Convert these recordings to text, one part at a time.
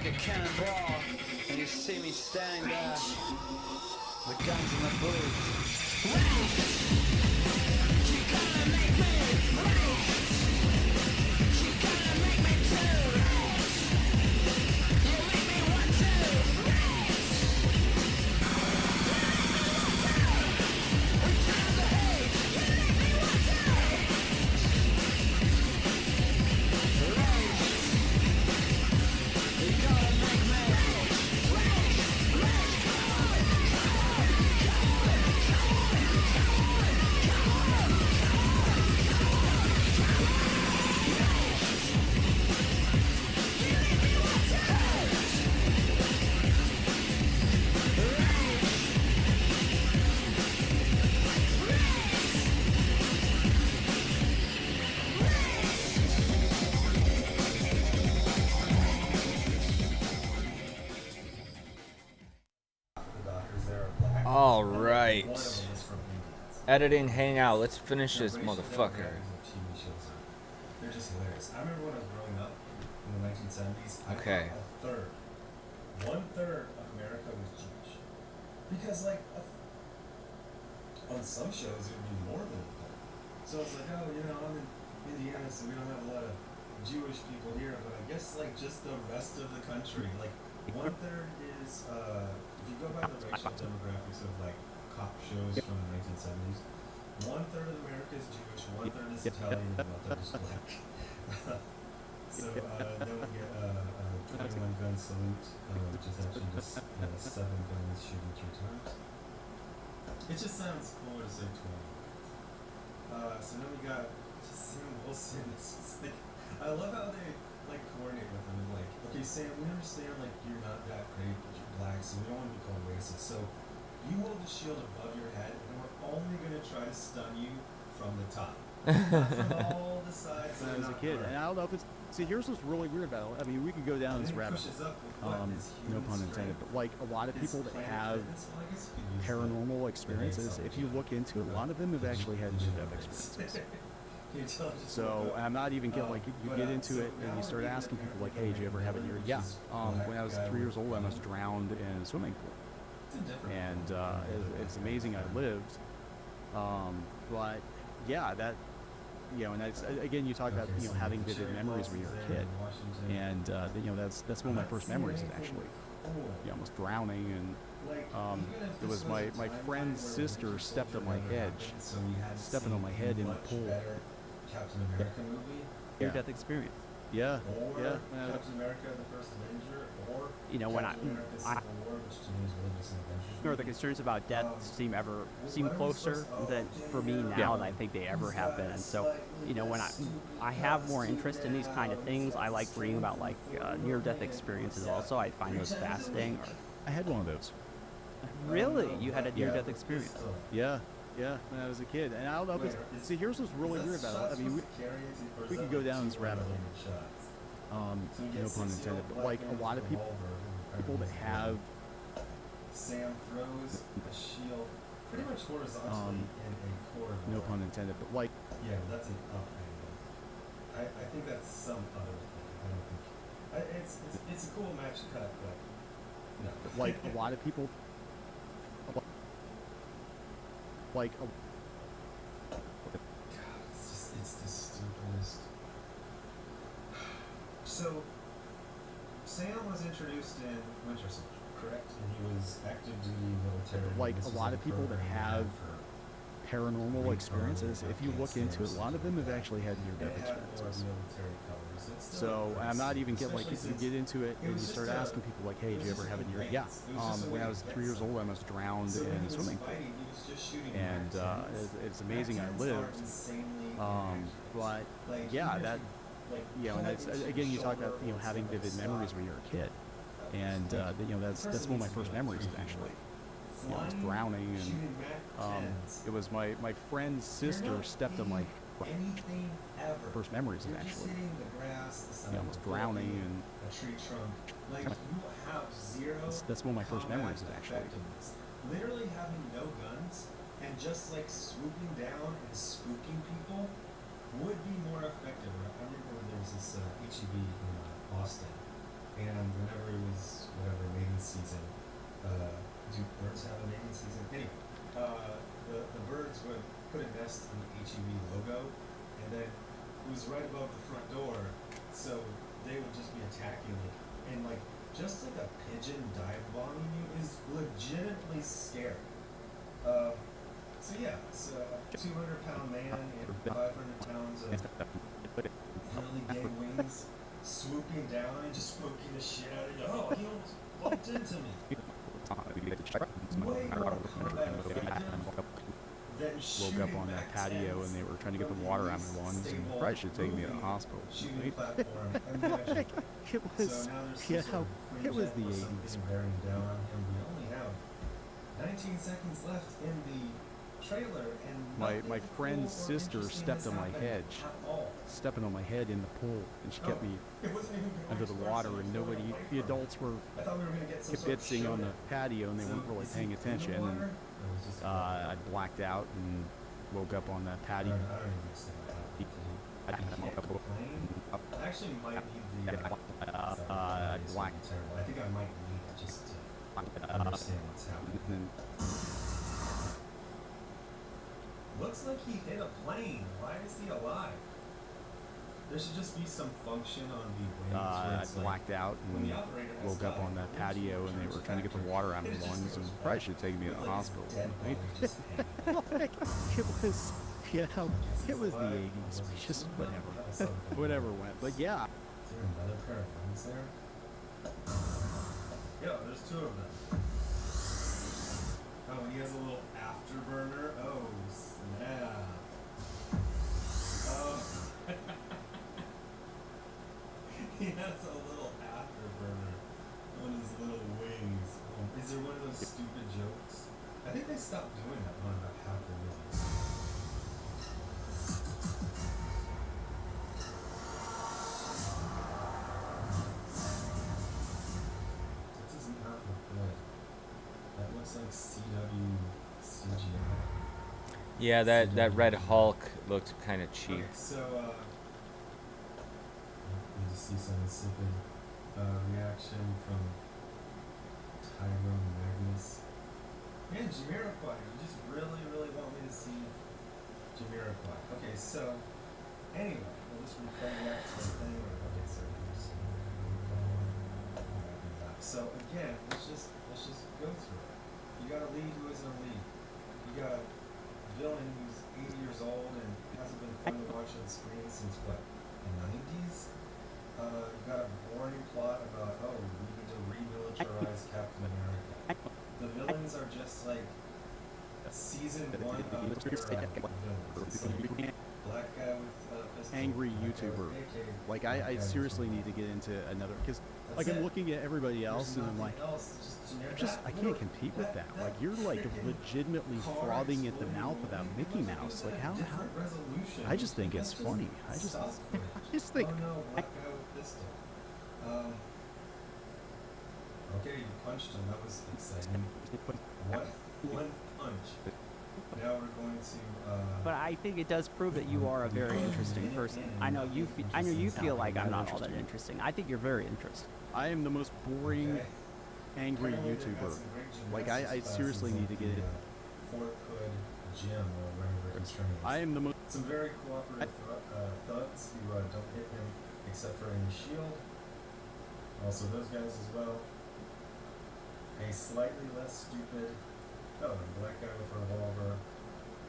like a cannonball, and you see me standing there, the guns and the booze. She gonna make me rage. She gonna make me too rage. You make me want to rage. Return the hate. You make me want to rage. You gotta make me rage. Rage. Rage. All right. Editing Hangout. Let's finish this motherfucker. They're just hilarious. I remember when I was growing up in the 1970s, Okay. I thought one-third of America was Jewish. Because, like, on some shows, it would be more than a third. So it's like, oh, you know, I'm in Indiana, so we don't have a lot of Jewish people here. But I guess, like, just the rest of the country, like, one-third is, if you go by the racial demographics of, like, cop shows from the 1970s, one-third of America is Jewish, one-third is Italian, and one-third is black. So then we get a 21 gun salute, which is actually just 7 guns shooting 3 times. It just sounds cooler to say 20. So then we got Sam Wilson. It's just like, I love how they like coordinate with them. Like, okay, Sam, we understand like you're not that great, but you're black, so we don't want to be called racist. So you hold the shield above your head, and we're only going to try to stun you from the top. Not from all the sides. When I was a kid, and I don't know if it's. See, here's what's really weird about it. I mean, we could go down this rabbit hole. No pun intended. But like a lot of people that have paranormal experiences, if you look into it, a lot of them have actually had near-death experiences. So I'm not even getting like you get into it and you start asking people like, hey, did you ever have it near? Yeah. When I was 3 years old, I was drowned in a swimming pool, and it's amazing I lived. But yeah, that. You know, and that's, again, you talk about, you know, having vivid memories when you're a kid, and you know, that's one of my first memories is actually, you know, almost drowning, and it was my friend's sister stepped on my head, stepping on my head in the pool. Near death experience. Yeah, yeah. Captain America, the First Avenger, or You know, when I or the concerns about death seem closer than for me now than I think they ever have been. So, you know, when I have more interest in these kind of things, I like reading about like near-death experiences. Also, I find those fascinating. I had one of those. Really, you had a near-death experience? Yeah, yeah. When I was a kid, and I don't know if it's. See, here's what's really weird about it. I mean, we could go down this rabbit hole. No pun intended. But like a lot of people that have. Sam throws a shield pretty much horizontally in a corridor. No pun intended, but like. Yeah, that's an up angle. I think that's some other thing. I don't think. It's a cool match cut, but no. But like a lot of people. Like. God, it's the stupidest. So, Sam was introduced in Winter Soldier. Correct, and he was active duty military. Like a lot of people that have paranormal experiences, if you look into it, a lot of them have actually had near-death experiences. So I'm not even getting like you get into it and you start asking people like, hey, did you ever have a near? Yeah. When I was 3 years old, I was drowned in a swimming pool, and it's amazing I lived. But yeah, that you know, and that's, again, you talk about, you know, having vivid memories when you're a kid. And you know, that's one of my first memories actually. You know, I was drowning, and it was my friend's sister stepped on my first memories actually. You know, I was drowning, and that's one of my first memories actually. Literally having no guns and just like swooping down and spooking people would be more effective. I remember when there was this HEB in Austin. And whenever it was whatever mating season, do birds have a mating season? Anyway, the birds would put a nest in the HEB logo, and then it was right above the front door, so they would just be attacking it. And like, just like a pigeon dive bombing you is legitimately scary. So yeah, it's a 200-pound man and 500 pounds of really gay wings swooping down and just poking the shit out of you. Oh, he almost bumped into me. Way more combat effective than shooting Woke up on that back patio tents and they were trying to get the water out of my lungs and stable probably should take me to the moving hospital. shooting Right? platform. Imagine. It was, So now there's some yeah, sort of it was fringe the or 80s. something bearing down on him. We only have 19 seconds left in the trailer, and My nothing friend's cool or sister interesting stepped has on my happened head, at all. stepping on my head in the pool, and she kept Oh, me it wasn't even going under the towards water, him, and it was going nobody, away the from him. adults were I thought we were gonna get some sort of kibitzing on the showdown. patio, and they weren't really is he paying in the attention. And water? Or was it just I blacked out and woke up on that I patio. don't even understand what happened. Did he hit the plane? I actually might need the. I blacked. Terrible. I think I might need it just to understand what's happening. And Looks like he hit a plane. Why is he alive? There should just be some function on the wings where I it's like, blacked out when and the operator has woke up on that patio, and they were trying to get the water out of my lungs, and probably should take me to the like his hospital. dead Right? body just hanging out. Like, it was, yeah, it was the 80s. Just whatever, whatever went. But yeah, Is there another pair of wings there? Yeah, there's two of them. Oh, and he has a little afterburner. Oh, snap. Oh. He has a little afterburner on his little wings. Is there one of those stupid jokes? I think they stopped doing that one about half the movies. That does not look good. That looks like CGI. Yeah, that Red Hulk looked kind of cheap. Okay, so, you just see some insipid reaction from Tyrone Magnus. Man, Jamiroquai, you just really, really want me to see Jamiroquai. Okay, so, anyway, we'll just replay that sort of thing. Okay, so here's so again, let's just go through it. You got a lead who isn't a lead. You got a villain who's 80 years old and hasn't been fun to watch on the screen since what, the 90s? You got a boring plot about, oh, we need to remilitarize Captain America. The villains are just like season 1 of their villains. It's like black guy with pistol, angry black guy with YouTuber. AK, Like black guy I with seriously pistol. need to get into another, because That's like I'm it. looking at everybody else There's and I'm like, nothing else, it's just generic. I can't compete with that. Like you're like legitimately frothing at the mouth about Mickey Mouse. Like how I just think it's funny. I just think Oh no, black guy with pistol. Okay, you punched him. That was exciting. One punch. Now we're going to. But I think it does prove that you are a very interesting person. I know you feel like I'm not all that interesting. I think you're very interesting. I am the most boring, Okay. angry Apparently they've got YouTuber. some great Like gymnastics I seriously classes need to at get the, it. Fort Hood gym or wherever he's training. I am the most. Some very cooperative thugs who don't hit him except for in the shield. Also those guys as well. A slightly less stupid. Oh, a black guy with a revolver.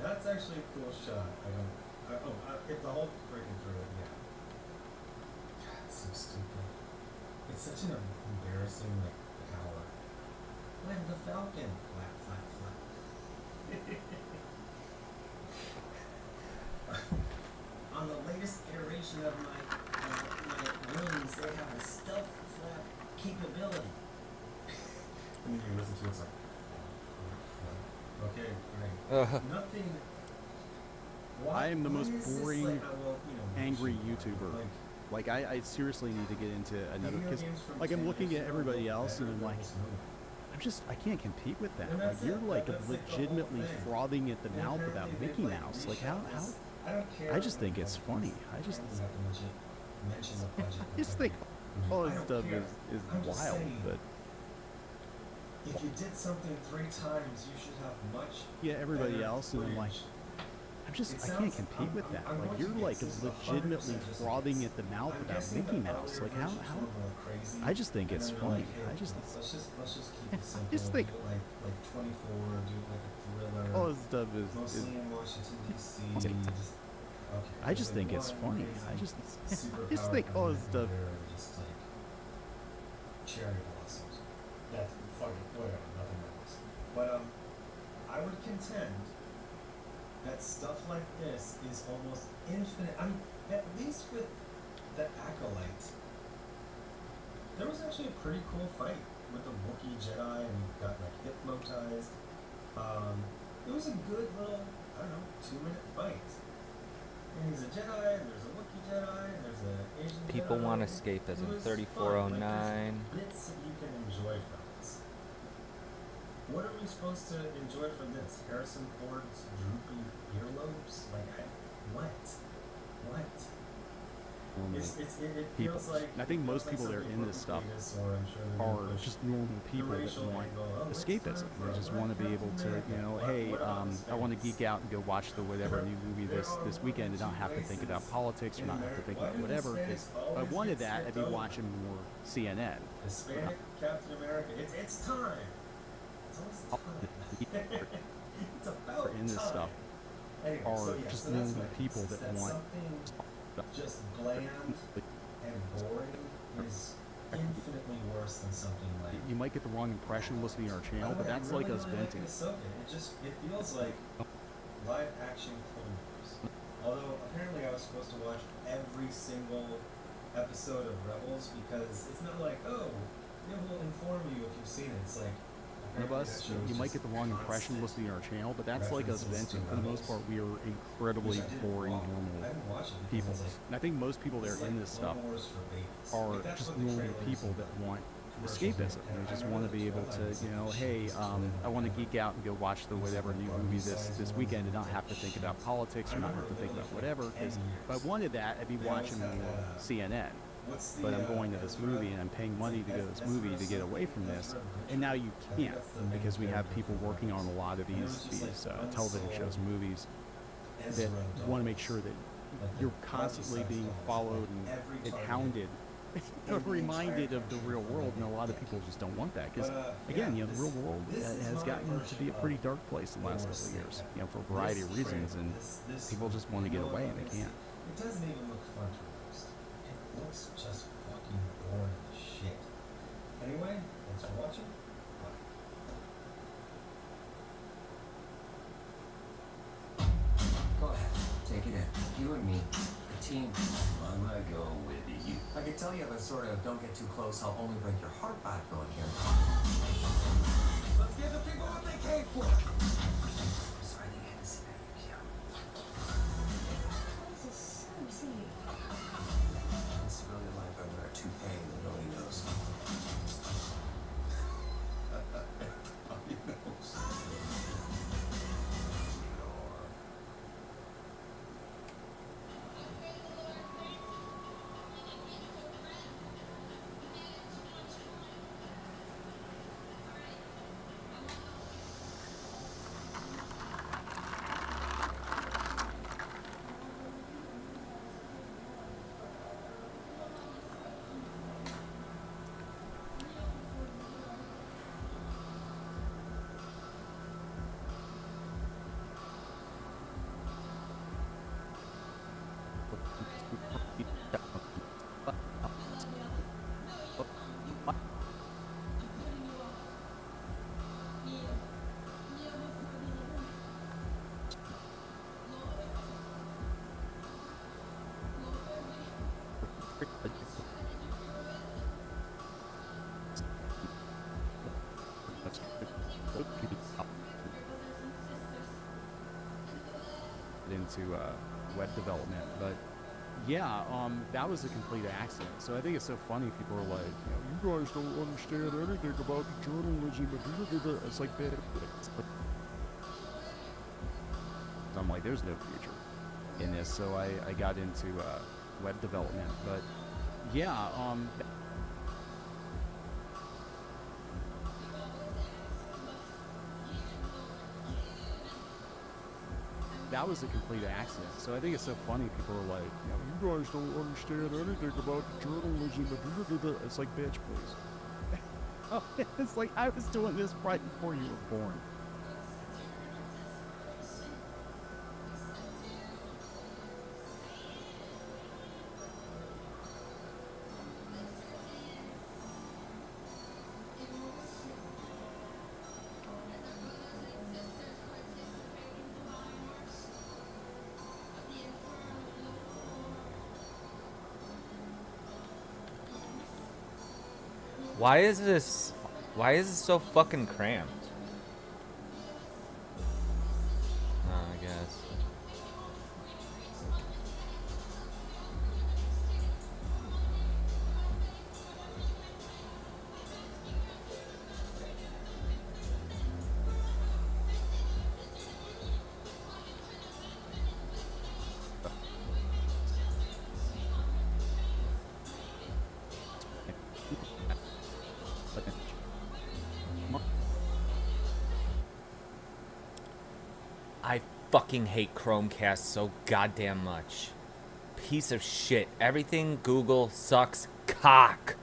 That's actually a cool shot. If the Hulk freaking threw it, yeah. God, it's so stupid. It's such an embarrassing like power. When the Falcon, flap, flap, flap. On the latest iteration of my wings, they have a stealth flap capability. And then you listen to it, it's like, okay, great. Nothing. I am the most why is this boring, like, angry bullshit? YouTuber. Like, Like I seriously need to get into another, video because games from like I'm 10 looking years at ago everybody look else and better I'm like, than this movie. I can't compete with that. And Like that's you're it. like That's like the whole legitimately thing. frothing at the And mouth apparently about they've, Mickey like, Mouse. Like how reshot this. I don't care. I just think it's funny. I just don't have to mention the budget. just think all I this don't stuff care. is I'm just wild, saying, but if you did something 3 times, you should have much yeah, everybody better else, and I'm like, footage. I can't compete with that. I'm Like, going you're to like guess this is legitimately 100% just a frothing guess. at the mouth I'm about guessing Mickey the Mouse. earlier Like, how, versions were more crazy, I just think and it's then they're funny. like, hey, I just let's just keep it simple. just think do it like 24, do like a thriller. all this stuff is Mostly in Washington D.C. Just okay. I just think it's funny. I just think all this stuff. Just like cherry blossoms. That's fucking whatever. Nothing matters. But I would contend that stuff like this is almost infinite. I mean, at least with the Acolyte, there was actually a pretty cool fight with the Wookiee Jedi, and he got like hypnotized. It was a good little, I don't know, 2-minute fight. And he's a Jedi, and there's a Wookiee Jedi, and there's an Asian People Jedi. want escapism. It was 3409. fun. Like, there's bits that you can enjoy from this. What are we supposed to enjoy from this? Harrison Ford's droopy earlobes? Like, what? It People. feels like. And I think it feels most like people that are something into from this stuff Cletus, or I'm sure they're gonna are push just normal the people that racial want angle. Oh, it's escapism. time for They just a want to be black able to, America. you know, What- hey, what about I want to space? geek out and go watch the whatever new movie this weekend and not have to think about politics or not have to think about whatever. Because if I wanted that, I'd be watching more CNN. Hispanic Captain America. It's time. It's always time. It's about in this time. stuff Anyway, are so yeah, just so that's normal my people thesis, that want something just bland and boring is infinitely worse than something like. You might get the wrong impression listening to our By channel, the but way, I that's like really, us really venting. Like Ahsoka. It feels like live action Clone Wars. Although apparently I was supposed to watch every single episode of Rebels because it's not like, oh, it will inform you if you've seen it. It's like One of us, you might get the wrong impression listening to our channel, but that's like us venting. For the most part, we are incredibly boring, normal people. And I think most people that are in this stuff are just normal people that want escapism. They just want to be able to, you know, hey, I want to geek out and go watch the whatever new movie this weekend and not have to think about politics or not have to think about whatever. Because if I wanted that, I'd be watching more CNN. But I'm going to this movie and I'm paying money to go to this movie to get away from this. And now you can't because we have people working on a lot of these television shows and movies that want to make sure that you're constantly being followed and hounded, reminded of the real world. And a lot of people just don't want that because, again, you know, the real world has gotten to be a pretty dark place in the last couple of years, you know, for a variety of reasons. And people just want to get away and they can't. It doesn't even look fun to roast. It looks just fucking boring as shit. Anyway, thanks for watching. Bye. Go ahead, take it in. You and me, a team. I'm gonna go with you. I can tell you the sort of don't get too close, I'll only break your heart back going here. Let's give the people what they came for. Sorry, they had to say that. This is so silly. It's really like I wear a toupee that nobody knows. Nobody knows. Into web development, but yeah, that was a complete accident. So I think it's so funny. People are like, you know, you guys don't understand anything about journalism. It's like that. I'm like, there's no future in this. So I got into web development, but yeah, that was a complete accident. So I think it's so funny. People are like, you guys don't understand anything about journalism. It's like, bitch, please. Oh, it's like I was doing this right before you were born. Why is this so fucking cramped? Oh, I guess. I fucking hate Chromecast so goddamn much. Piece of shit. Everything Google sucks cock.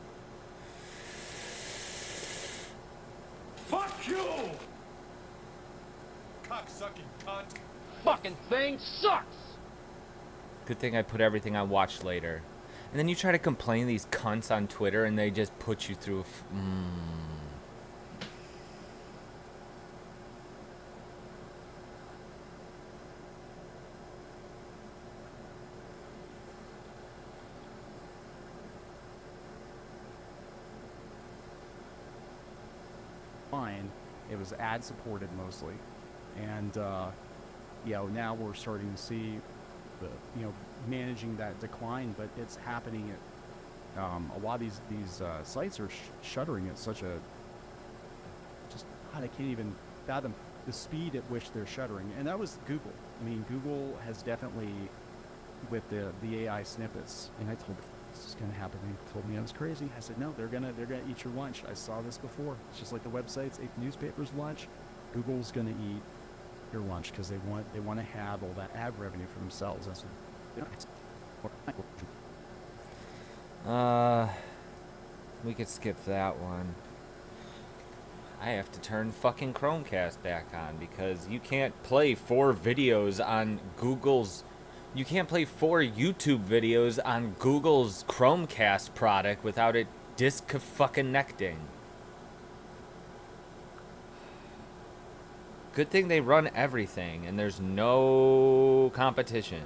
Fuck you! Cocksucking cunt. Fucking thing sucks! Good thing I put everything on watch later. And then you try to complain to these cunts on Twitter and they just put you through Fine. It was ad supported mostly, and now we're starting to see the managing that decline, but it's happening at a lot of these sites are shuttering at such a God, I can't even fathom the speed at which they're shuttering, and that was Google. I mean, Google has definitely with the AI snippets, and I told this is going to happen. They told me I was crazy. I said, no, they're gonna eat your lunch. I saw this before. It's just like the websites eat newspapers' lunch. Google's going to eat your lunch because they want to have all that ad revenue for themselves. That's we could skip that one. I have to turn fucking Chromecast back on because you can't play 4 videos on Google's. You can't play 4 YouTube videos on Google's Chromecast product without it disconnecting. Good thing they run everything and there's no competition.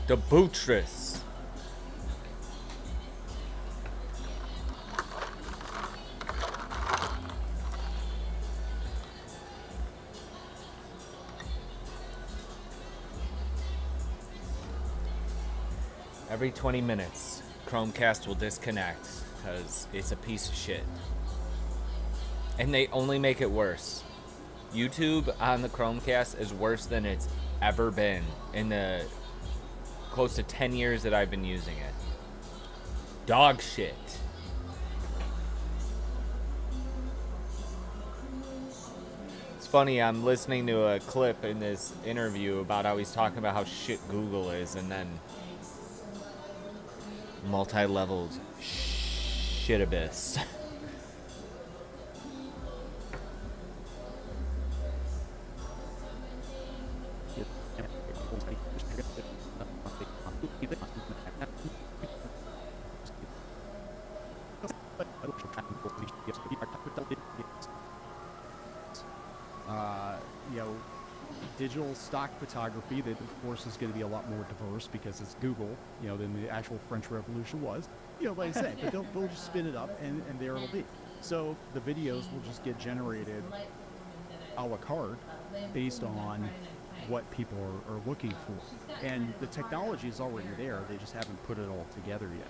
The Bootress. Every 20 minutes, Chromecast will disconnect because it's a piece of shit. And they only make it worse. YouTube on the Chromecast is worse than it's ever been in the close to 10 years that I've been using it. Dog shit. It's It's funny, I'm listening to a clip in this interview about how he's talking about how shit Google is, and then multi-leveled shit abyss. You know, digital stock photography, that of course is going to be a lot more diverse because it's Google, you know, than the actual French Revolution was. You know, like I said, but they'll just spin it up and there it'll be. So the videos will just get generated a la carte based on what people are looking for. And the technology is already there, they just haven't put it all together yet.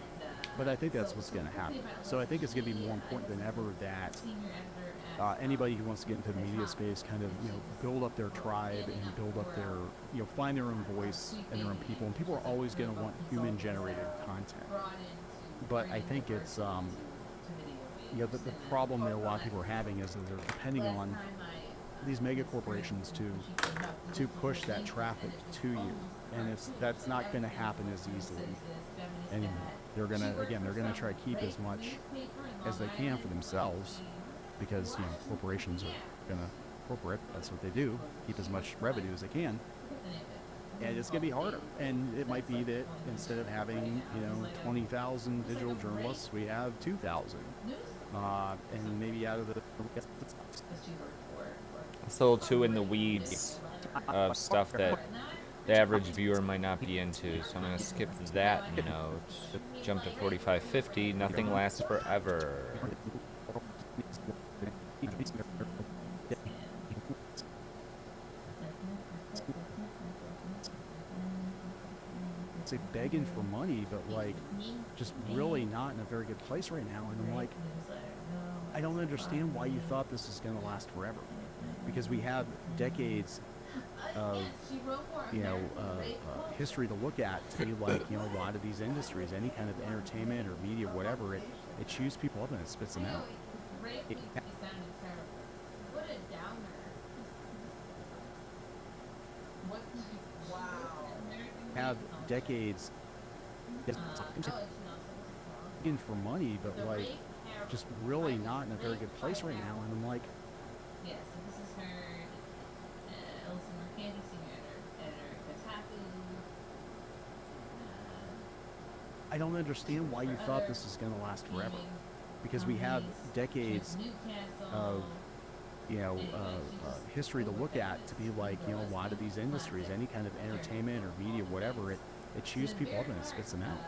But I think that's what's going to happen. So I think it's going to be more important than ever that anybody who wants to get into the media space kind of, you know, build up their tribe and build up their, you know, find their own voice and their own people. And people are always going to want human-generated content. But I think it's, you know, the problem that a lot of people are having is that they're depending on these mega corporations to push that traffic to you, and that's not going to happen as easily anymore. They're gonna try to keep as much as they can for themselves, because, you know, corporations are gonna corporate. That's what they do. Keep as much revenue as they can, and it's gonna be harder. And it might be that instead of having, you know, 20,000 digital journalists, we have 2,000, and maybe out of the It's a little too in the weeds of stuff that the average viewer might not be into, so I'm going to skip that note. Jump to 4550. Nothing lasts forever. Say begging for money, but like just really not in a very good place right now. And I'm like, I don't understand why you thought this is going to last forever, because we have decades of, you know, history to look at to be like, you know, a lot of these industries, any kind of entertainment or media, whatever, it chews people up and it spits them out. Have decades in for money, but like just really not in a very good place right now. And I'm like, I don't understand why you thought this was going to last forever, because we have decades of, you know, history to look at to be like, you know, a lot of these industries, any kind of entertainment or media, whatever, it chews people up and it spits them out.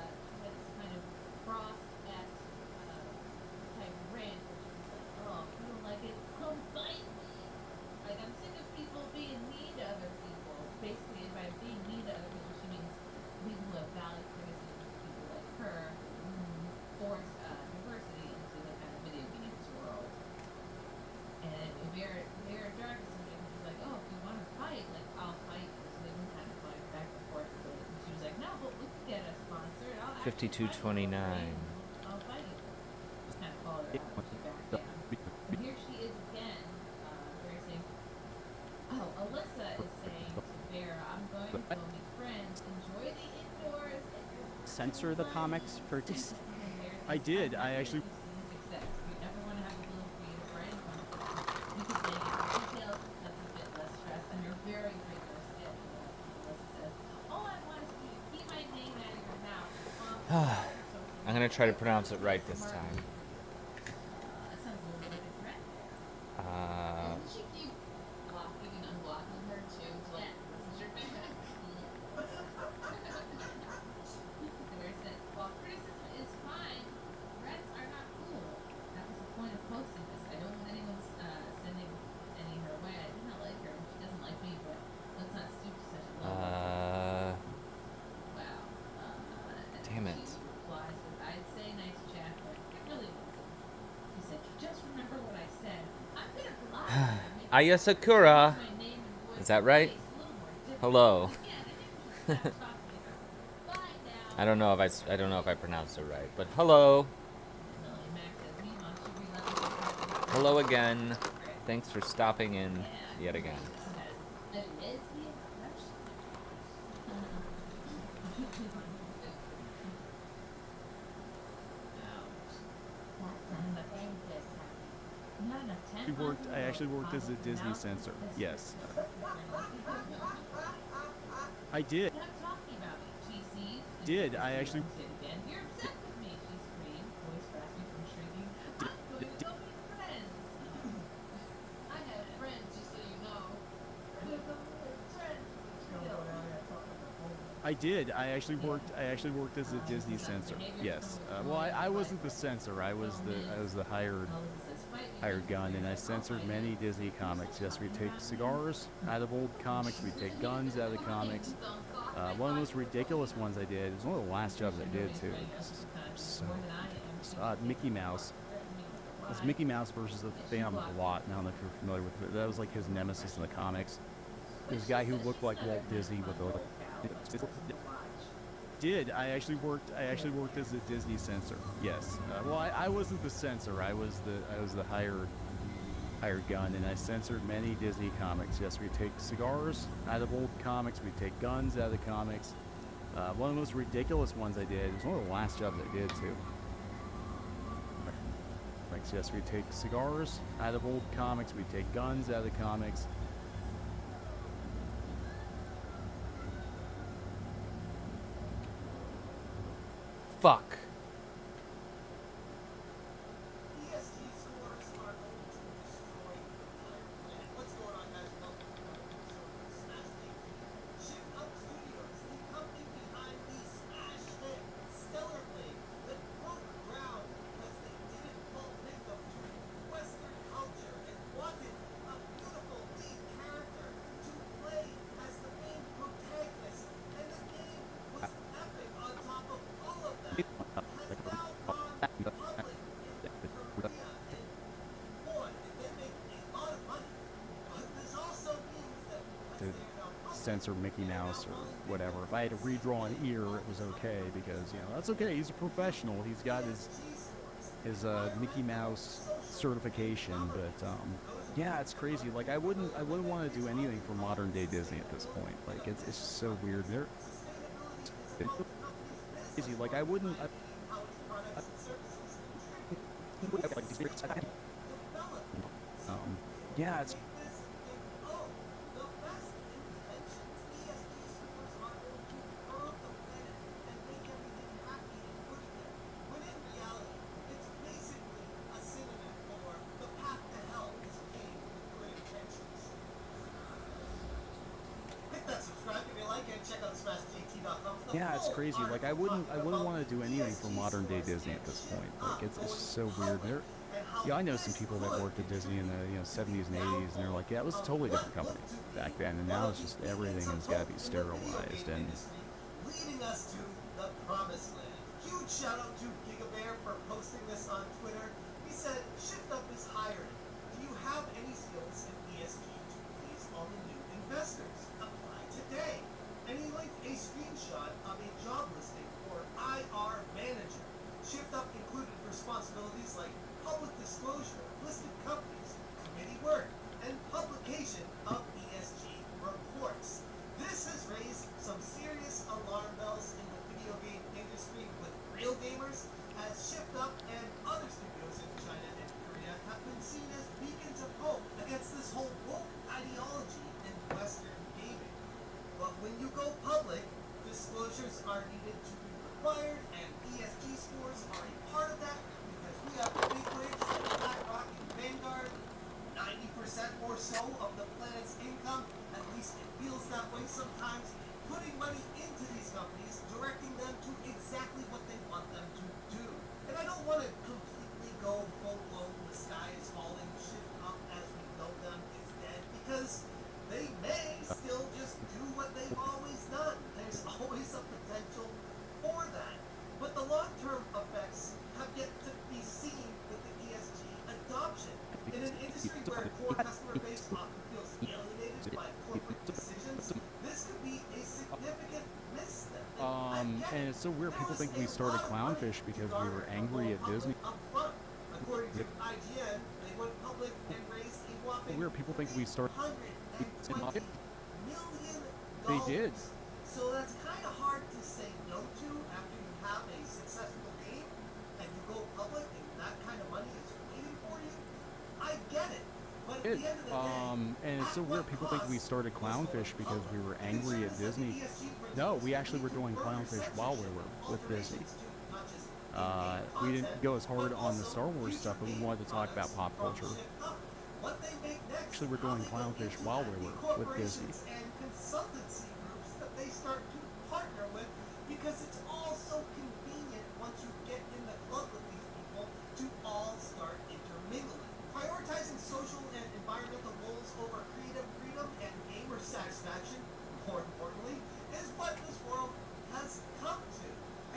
Very dark. Somebody was like, "Oh, if you want to fight, like I'll fight." So they can kind of fight back and forth. But she was like, "No, but we can get a sponsor. And I'll actually fight 5229. I'll fight you." Just kind of called her out. She backed down. And here she is again. Very saying, "Oh, Alyssa is saying to Vera, I'm going to go meet friends. Enjoy the indoors." Censor the comics for just. I did. I actually. Success. If you ever want to have a little creative writing competition, you can make it details. That's a bit less stress, and you're very rigorous. And Alyssa says, "All I want is for you to keep my name out of your mouth." I'm going to try to pronounce it right this time. That sounds a little bit like a threat there. Uh, Doesn't she keep blocking and unblocking her too to like message her back? Where it said, "While criticism is fine, threats are not cool. That was the point of posting this. I don't want anyone sending any her way. I do not like her. She doesn't like me, but let's not stoop to such a level." Wow. And damn it. she replies with, "I'd say nice chat, but it really wasn't." She said, "Just remember what I said. I'm gonna block you and make Aya Sakura. my name and voice Is that right? face a little more different." Hello. Yeah, and then you should stop talking to her. Bye now. I don't know if I pronounced it right, but hello. Melanie Mac says, "Meanwhile, she relentlessly tries to Hello again. Thanks for stopping in yet again. A lesbian crush? Not enough time. I actually worked as a Disney censor. Yes. I did. Stop talking about me, she sees. Did. I actually... You're upset with me, she screamed, voice rasping from shrinking. I'm going to go meet friends. I have friends, just so you know. We're going to make friends. I did. I actually worked as a Disney censor. Yes. Well, I wasn't the censor. I was the hired gun, and I censored many Disney comics. Yes, we take cigars out of old comics. We take guns out of comics. One of the most ridiculous ones I did, it was one of the last jobs I did too. So, Mickey Mouse. It was Mickey Mouse versus the Phantom Blot. I don't know if you're familiar with it. That was like his nemesis in the comics. This guy who looked like Walt Disney with a... Did. I actually worked as a Disney censor. Yes. Well, I wasn't the censor. I was the hired gun, and I censored many Disney comics. Yes, we take cigars out of old comics. We take guns out of the comics. One of the most ridiculous ones I did, it was one of the last jobs I did too. Yes, we take cigars out of old comics. We take guns out of the comics. Fuck. What's going on, guys? Welcome to Smash League. Shift Up Studios, the company behind the smash hit Stellar Blade that broke ground because they didn't fall victim to Western culture and wanted a beautiful lead character to play as the main protagonist. And the game was epic on top of all of that. Has now gone public in Korea and won, and they make a lot of money. But this also means that To censor Mickey Mouse or whatever. If I had to redraw an ear, it was okay because, you know, that's okay. He's a professional. He's got his Mickey Mouse certification. But yeah, it's crazy. Like I wouldn't want to do anything for modern day Disney at this point. Like it's just so weird. It's crazy. Like I wouldn't. Yeah, it's. Yeah, it's crazy. Like I wouldn't want to do anything for modern day Disney at this point. Like it's just so weird. Yeah, I know some people that worked at Disney in the 70s and 80s, and they're like, yeah, it was a totally different company back then, and now it's just everything has got to be sterilized and. Leading us to the promised land. Huge shout out to GigaBear for posting this on Twitter. He said, "Shift Up is hiring. Do you have any skills in ESG to please all the new investors? Apply today." And he linked a screenshot of a job listing for IR manager. Shift Up included responsibilities like public disclosure of listed companies, committee work, and publication of ESG reports. This has raised some serious alarm bells in the video game industry with real gamers, as Shift Up and other studios in China and Korea have been seen as beacons of hope against this whole woke ideology in Western gaming. But when you go public, disclosures are needed to be required, and ESG scores are a part of that because we have the big wigs like BlackRock and Vanguard. 90% or so of the planet's income, at least it feels that way sometimes, putting money into these companies, directing them to exactly what they want them to do. And I don't want to completely go full-blown, the sky is falling, Shift Up as we know them is dead, because they may still just do what they've always done. There's always a potential for that. But the long-term effects have yet to be seen with the ESG adoption. In an industry where core customer base often feels alienated by corporate decisions, this could be a significant misstep. And it's so weird. People think we started Clownfish because we were angry at Disney. According to IGN, they went public and raised a whopping weird. People think we started. $120 million. They did. So that's kind of hard to say no to after you have a successful game and you go public and that kind of money is waiting for you. I get it. But at the end of the day, And it's so weird. People think we started Clownfish because we were angry at Disney. No, we actually were doing Clownfish while we were with Disney. We didn't go as hard on the Star Wars stuff, but we wanted to talk about pop culture. Actually, we're doing Clownfish while we were with Disney. And consultancy groups that they start to partner with because it's all so convenient once you get in the club with these people to all start intermingling. Prioritizing social and environmental goals over creative freedom and gamer satisfaction, more importantly, is what this world has come to.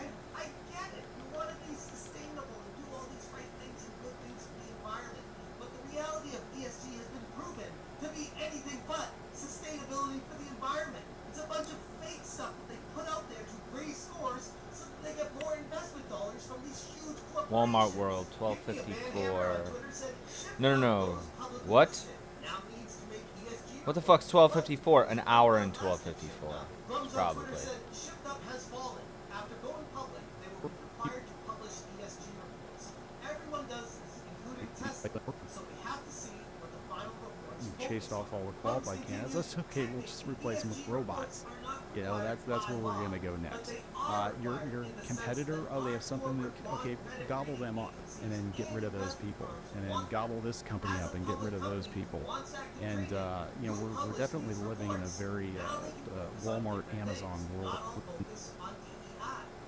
And I get it. You want to be sustainable and do all these great things and good things for the environment. But the reality of ESG has been proven to be anything but sustainability for the environment. It's a bunch of fake stuff that they put out there to raise scores so that they get more investment dollars from these huge corporations. Walmart World, 1254. No. What? What the fuck's 1254? An hour and 1254. Probably. Shift Up has fallen. After going public, they will be required to publish ESG reports. Everyone does this, including testing. So we have to see what the final reports You chased off all the qualified candidates. That's okay. We'll just replace them with robots. You know, that's where we're gonna go next. Your competitor, they have something that, okay, gobble them up and then get rid of those people, and then gobble this company up and get rid of those people. And we're definitely living in a very Walmart, Amazon world.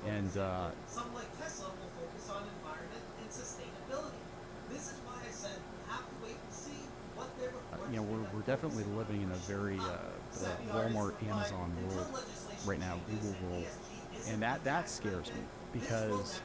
And some like Tesla will focus on environment and sustainability. This is why I said we have to wait and see what their reports we're definitely living in a very Walmart, Amazon world right now, Google world, and that scares me because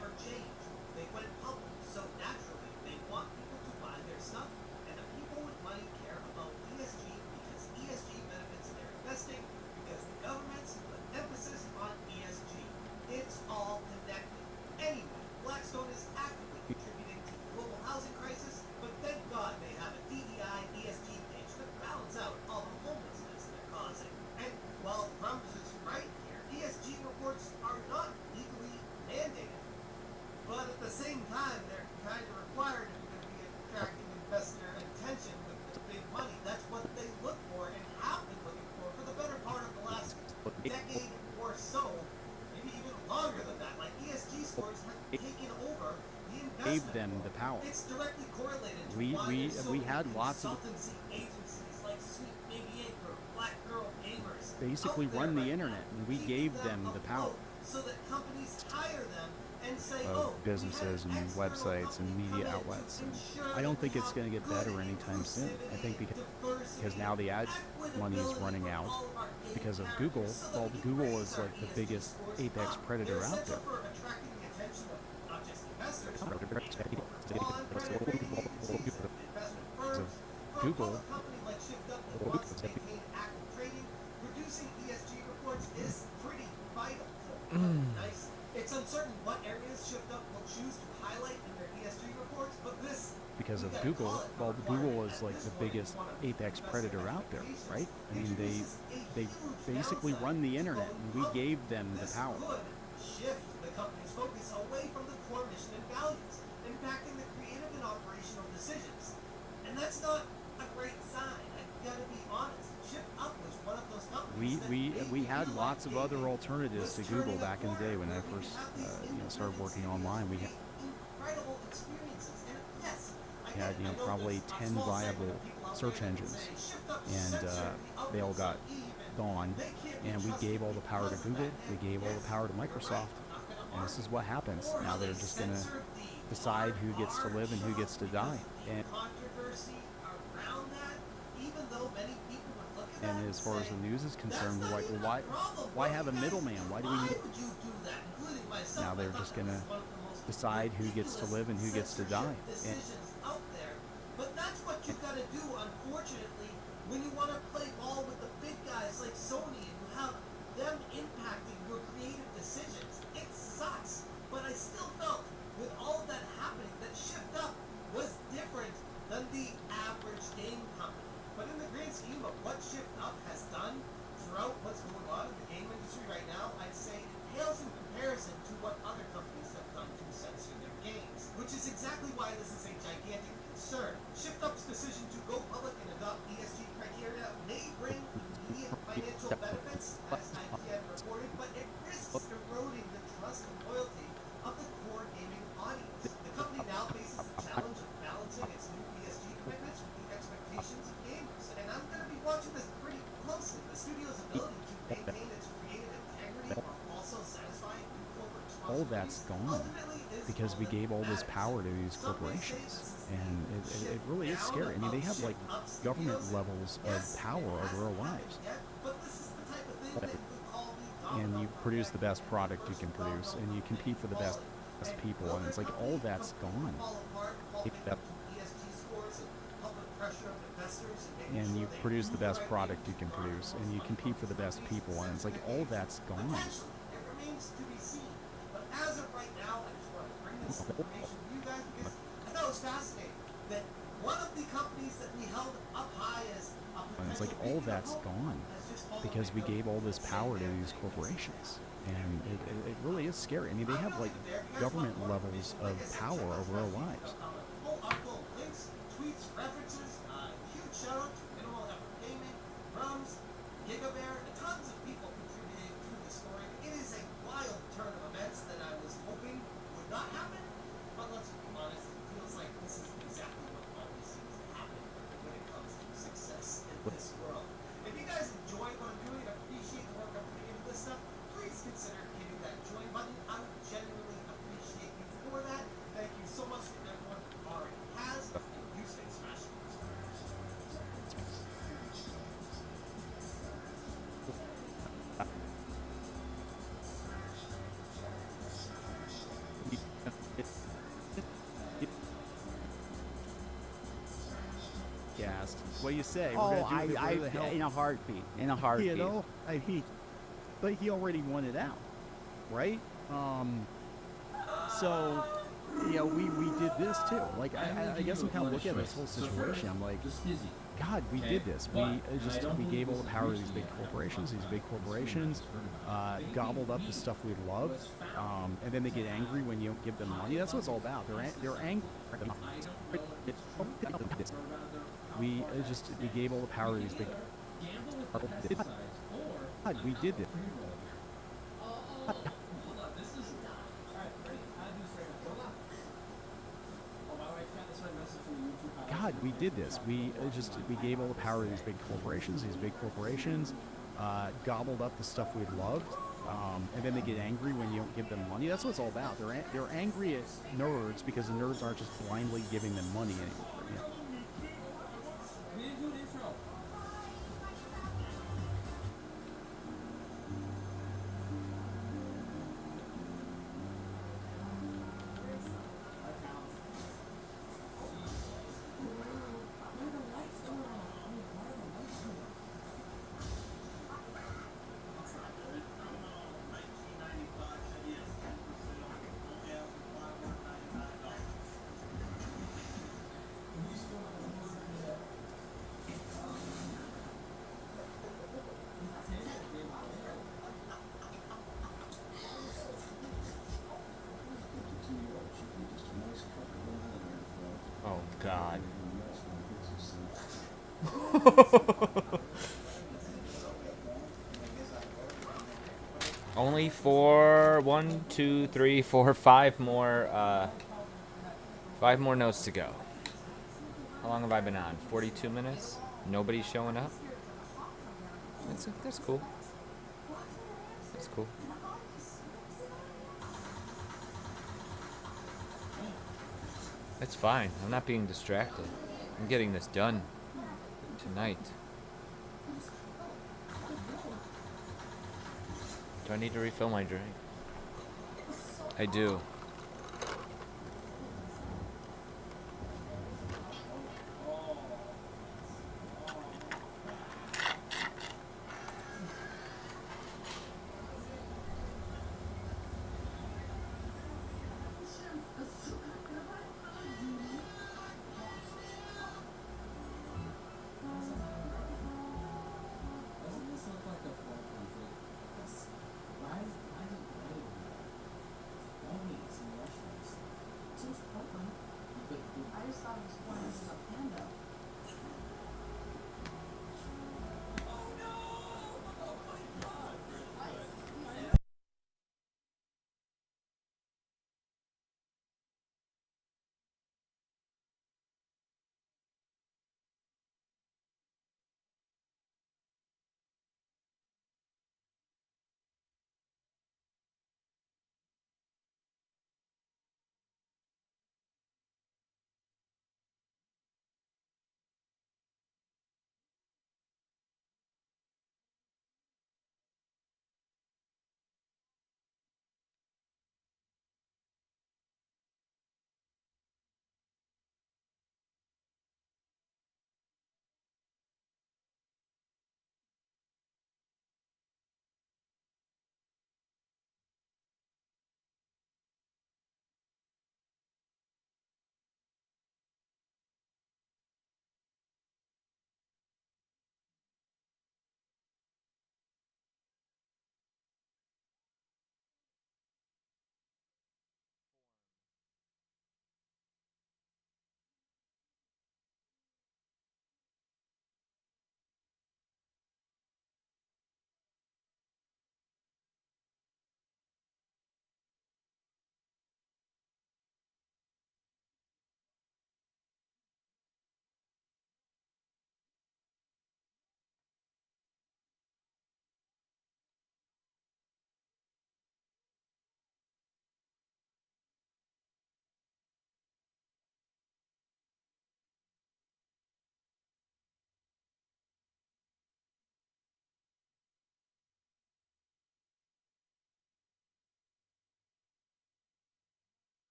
they went public, so naturally they want people to buy their stuff, and the people with money care about ESG because ESG benefits their investing, because the governments put emphasis on ESG. It's all connected. Anyway, Blackstone is actively contributing to the global housing crisis, but thank God they have a DEI ESG page to balance out all the homelessness they're causing. And while Trump is right here, ESG reports are not legally mandated. But at the same time, they're kind of required if you're going to be attracting investor attention with the big money. That's what they look for and have been looking for the better part of the last decade or so, maybe even longer than that. Like ESG scores have taken over the investment. gave them the power. It's directly correlated to We had lots of consultancy agencies like Sweet Baby Inc. or Black Girl Gamers basically out there run the right internet, now, and we keeping gave them them the power afloat so that companies hire them and say, of oh, businesses we had and external websites and company media come in to outlets. And ensure I don't that think we it's have going to get good better anytime soon. I think because diversity, now the ad money is equitability running for out all of our gay because of characters Google. so that Well, we can Google raise is our like the ESG biggest scores apex up. predator They're out essential there. for attracting the attention of not just investors, but law and Because credit rating agencies, investment firms. For a Google public company like Shift Up that wants to maintain active trading, producing ESG reports is pretty vital to nice. It's uncertain what areas Shift Up will choose to highlight in their ESG reports, but this because of Google. Well, Google is like the biggest apex predator out there, right? I mean, they basically run the internet, and we gave them the power. Could shift the company's focus away from the core mission and values, impacting the creative and operational decisions. And that's not a great sign. I've got to be honest. Shift Up was one of those companies We had lots of other alternatives to Google back in the day when I first started working online. We incredible experiences. And yes, had probably 10 viable search engines, and they all got gone, and we gave all the power to Google, we gave all the power to Microsoft, and this is what happens. Now they're just going to decide who gets to live and who gets to die. And as far as the news is concerned, we're like, well, why have a middleman? Why do we need... Now they're just going to decide who gets to live and who gets to die. But that's what you got to do, unfortunately, when you want to play ball with the big guys like Sony and you have them impacting your creative decisions. It sucks, but I still felt with all of that happening that Shift Up was different than the average game company. scheme of what Shift Up has done throughout what's going on in the game industry right now, I'd say it pales in comparison to what other companies have done to censor their games, which is exactly why this is a gigantic concern. Shift Up's decision to go public and adopt ESG criteria may bring immediate financial benefits, as IGN reported, but it risks eroding the trust and loyalty of the core gaming audience. The company now faces the challenge of balancing its new ESG commitments with the expectations of gamers, and I'm going to be watching this pretty closely. The studio's ability to maintain its creative integrity while also satisfying new corporate All that's gone ultimately is because all we that gave all this matters. power to these Some may say corporations. this is And it really is scary. I mean, they have like government levels of power over our lives. But this is the type of thing that you could call the And you produce the best product you can produce, and you compete for the best people, and it's like all that's gone. And you produce the best product you can produce, and you compete for the best people, and it's like all that's gone. It remains to be seen. But as of right now, I just want to bring this information to you guys because I thought it was fascinating that one of the companies that we held up high as a And it's like potential all beacon of that's hope gone has just fallen because we victim gave all this to the power to same these damage. corporations. And it really is scary. I mean, they have like government levels of power over our lives. Full article, links, tweets, references, huge shout out to Minimal Effort Gaming, Drums, Gigabear, and tons of people contributing to the story. It is a wild turn of events that I was hoping would not happen, but let's be honest, it feels like this is exactly what always seems to happen when it comes to success in this world. If you guys enjoy what I'm doing and appreciate the work I'm putting into this stuff, please consider hitting that join button. I would genuinely appreciate you for that. Thank you so much to everyone who already has, and you stay smashing. Gassed. What do you say? Oh, We're gonna do it. Where the hell? in a heartbeat, in a heartbeat. You know, but he already wanted out, right? So, you know, we did this too. Like, I guess I'm kind of looking at this whole situation. I'm like, God, we did this. We gave all the power to these big corporations. These big corporations gobbled up the stuff we loved, and then they get angry when you don't give them money. That's what it's all about. They're angry. We gave all the power to these big. God, we did this. God, we did this. We gave all the power to these big corporations. These big corporations gobbled up the stuff we loved, and then they get angry when you don't give them money. That's what it's all about. They're angry at nerds because the nerds aren't just blindly giving them money anymore. You know? Oh God. Only 5 more notes to go. How long have I been on? 42 minutes? Nobody's showing up? That's cool. That's cool. It's fine. I'm not being distracted. I'm getting this done tonight. Do I need to refill my drink? I do.